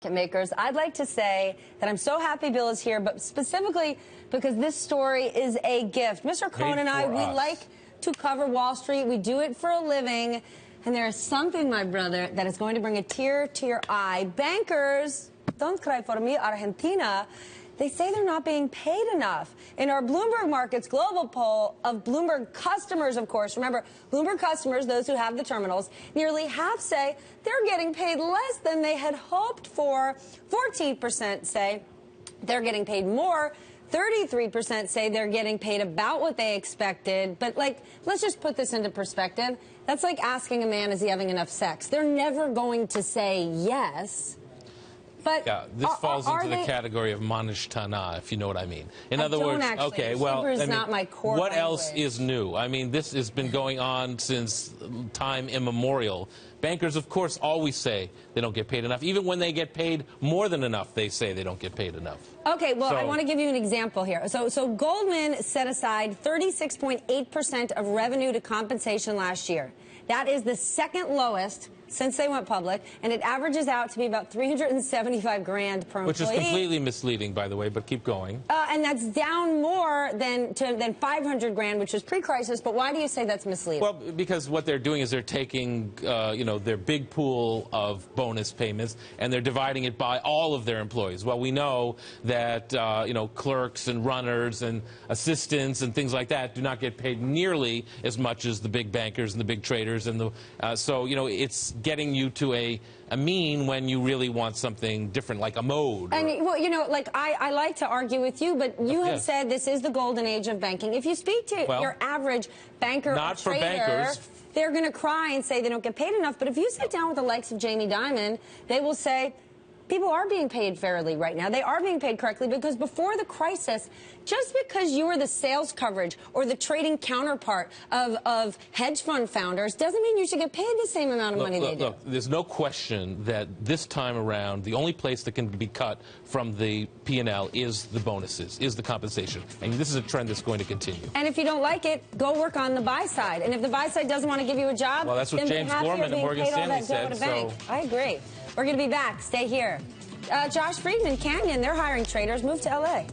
Makers, I'd like to say that I'm so happy Bill is here, but specifically because this story is a gift. Mr. Cohan and I, we like to cover Wall Street. We do it for a living. And there is something, my brother, that is going to bring a tear to your eye. Bankers, don't cry for me, Argentina. They say they're not being paid enough. In our Bloomberg Markets global poll of Bloomberg customers, of course, remember, Bloomberg customers, those who have the terminals, nearly half say they're getting paid less than they had hoped for. 14% say they're getting paid more. 33% say they're getting paid about what they expected. But, let's just put this into perspective. That's like asking a man, is he having enough sex? They're never going to say yes. But yeah, this falls into the category of manish tana, if you know what I mean. In other words, okay, well, not my core what language. else is new? I mean, this has been going on since time immemorial. Bankers, of course, always say they don't get paid enough. Even when they get paid more than enough, they say they don't get paid enough. Okay, well, I want to give you an example here. So Goldman set aside 36.8% of revenue to compensation last year. That is the second lowest since they went public, and it averages out to be about $375,000 per employee. Which is completely misleading, by the way, but keep going. And that's down more than $500,000, which was pre-crisis. But why do you say that's misleading? Well, because what they're doing is they're taking, their big pool of bonus payments, and they're dividing it by all of their employees. Well, we know that, clerks and runners and assistants and things like that do not get paid nearly as much as the big bankers and the big traders. And it's getting you to a mean when you really want something different, like a mode. And, well, I like to argue with you, but you have said this is the golden age of banking. If you speak to your average banker or trader, they're going to cry and say they don't get paid enough. But if you sit down with the likes of Jamie Dimon, they will say, people are being paid fairly right now. They are being paid correctly because before the crisis, just because you were the sales coverage or the trading counterpart of hedge fund founders doesn't mean you should get paid the same amount of money they do. Look, there's no question that this time around, the only place that can be cut from the P&L is the bonuses, is the compensation. And this is a trend that's going to continue. And if you don't like it, go work on the buy side. And if the buy side doesn't want to give you a job, well, that's what James Gorman and Morgan Stanley said. So I agree. We're going to be back. Stay here. Josh Friedman, Canyon, they're hiring traders. Move to L.A.